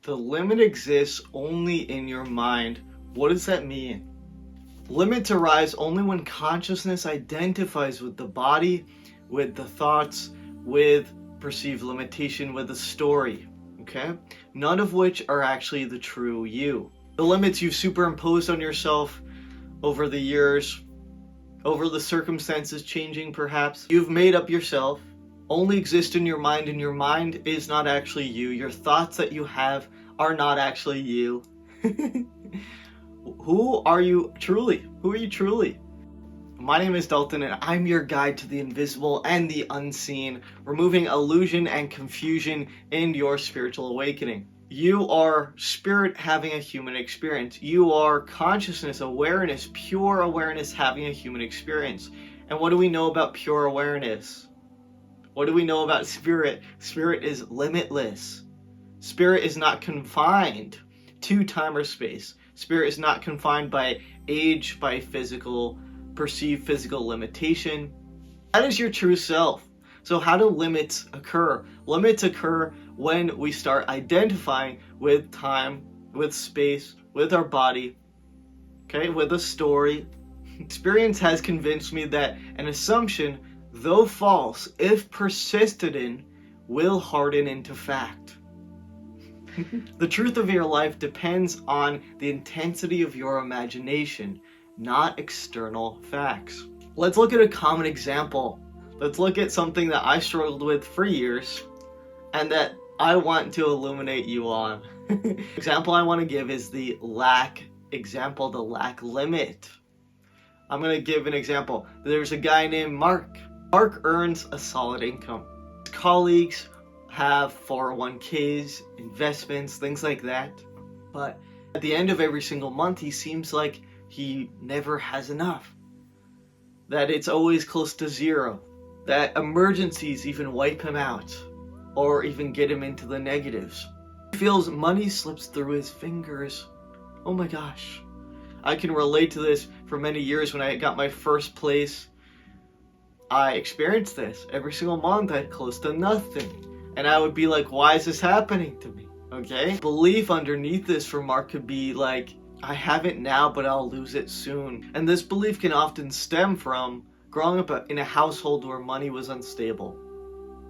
The limit exists only in your mind. What does that mean? Limits arise only when consciousness identifies with the body, with the thoughts, with perceived limitation, with the story, okay? None of which are actually the true you. The limits you've superimposed on yourself over the years, over the circumstances changing perhaps, you've made up yourself, only exist in your mind, and your mind is not actually you. Your thoughts that you have are not actually you. Who are you truly? Who are you truly? My name is Dalton, and I'm your guide to the invisible and the unseen, removing illusion and confusion in your spiritual awakening. You are spirit having a human experience. You are consciousness, awareness, pure awareness having a human experience. And what do we know about pure awareness? What do we know about spirit? Spirit is limitless. Spirit is not confined to time or space. Spirit is not confined by age, by perceived physical limitation. That is your true self. So how do limits occur? Limits occur when we start identifying with time, with space, with our body, okay, with a story. Experience has convinced me that an assumption, though false, if persisted in, will harden into fact. The truth of your life depends on the intensity of your imagination, not external facts. Let's look at a common example. Let's look at something that I struggled with for years and that I want to illuminate you on. Example I want to give is the lack limit. I'm going to give an example. There's a guy named Mark. Mark earns a solid income. His colleagues have 401ks, investments, things like that. But at the end of every single month, he seems like he never has enough. That it's always close to zero. That emergencies even wipe him out or even get him into the negatives. He feels money slips through his fingers. Oh my gosh. I can relate to this. For many years when I got my first place, I experienced this. Every single month I had close to nothing. And I would be like, why is this happening to me? Okay? Belief underneath this for Mark could be like, I have it now, but I'll lose it soon. And this belief can often stem from growing up in a household where money was unstable.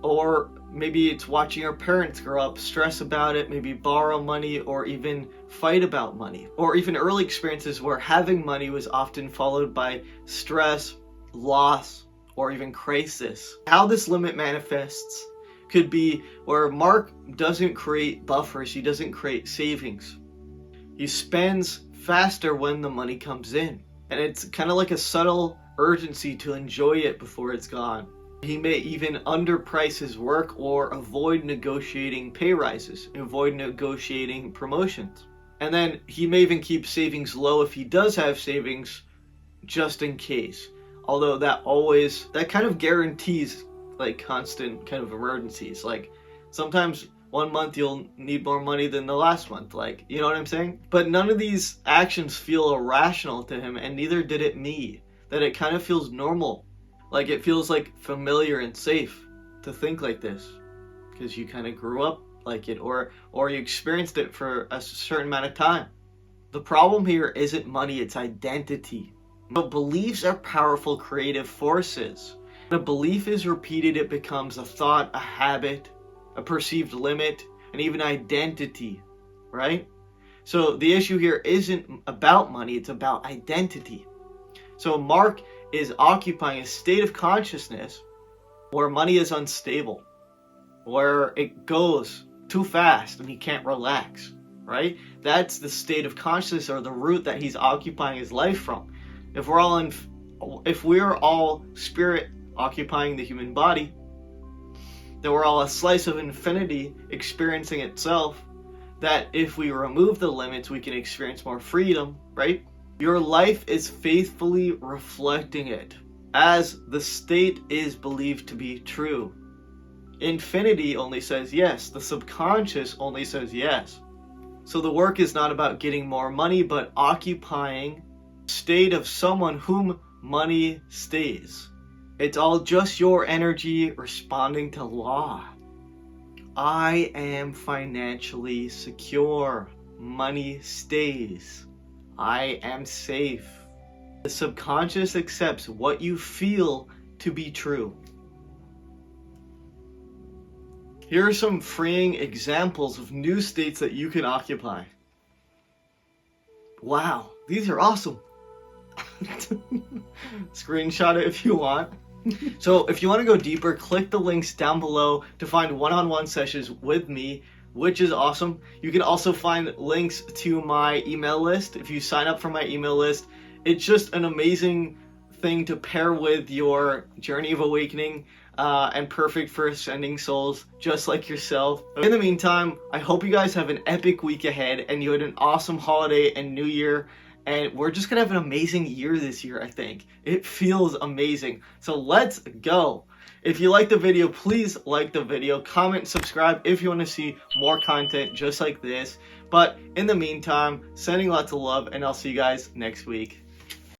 Or maybe it's watching your parents grow up, stress about it, maybe borrow money, or even fight about money. Or even early experiences where having money was often followed by stress, loss, or even crisis. How this limit manifests could be where Mark doesn't create buffers, he doesn't create savings. He spends faster when the money comes in. And it's kind of like a subtle urgency to enjoy it before it's gone. He may even underprice his work or avoid negotiating pay rises, avoid negotiating promotions. And then he may even keep savings low if he does have savings, just in case. Although that kind of guarantees like constant kind of emergencies. Like sometimes one month you'll need more money than the last month, like, you know what I'm saying? But none of these actions feel irrational to him, and neither did it me. That it kind of feels normal. Like it feels like familiar and safe to think like this. Because you kind of grew up like it, or you experienced it for a certain amount of time. The problem here isn't money, it's identity. But beliefs are powerful creative forces. When a belief is repeated, it becomes a thought, a habit, a perceived limit, and even identity, right? So the issue here isn't about money, it's about identity. So Mark is occupying a state of consciousness where money is unstable, where it goes too fast and he can't relax, right? That's the state of consciousness, or the root that he's occupying his life from. If we're all spirit occupying the human body, that we're all a slice of infinity experiencing itself, that if we remove the limits, we can experience more freedom, right? Your life is faithfully reflecting it, as the state is believed to be true. Infinity only says yes. The subconscious only says yes. So the work is not about getting more money, but occupying the state of someone whom money stays. It's all just your energy responding to law. I am financially secure. Money stays. I am safe. The subconscious accepts what you feel to be true. Here are some freeing examples of new states that you can occupy. Wow, these are awesome. Screenshot it if you want. So if you want to go deeper, click the links down below to find one-on-one sessions with me, which is awesome. You can also find links to my email list. If you sign up for my email list, it's just an amazing thing to pair with your journey of awakening, and perfect for ascending souls just like yourself. In the meantime, I hope you guys have an epic week ahead and you had an awesome holiday and new year. And we're just gonna have an amazing year this year, I think. It feels amazing. So let's go. If you like the video, please like the video, comment, subscribe if you want to see more content just like this. But in the meantime, sending lots of love, and I'll see you guys next week.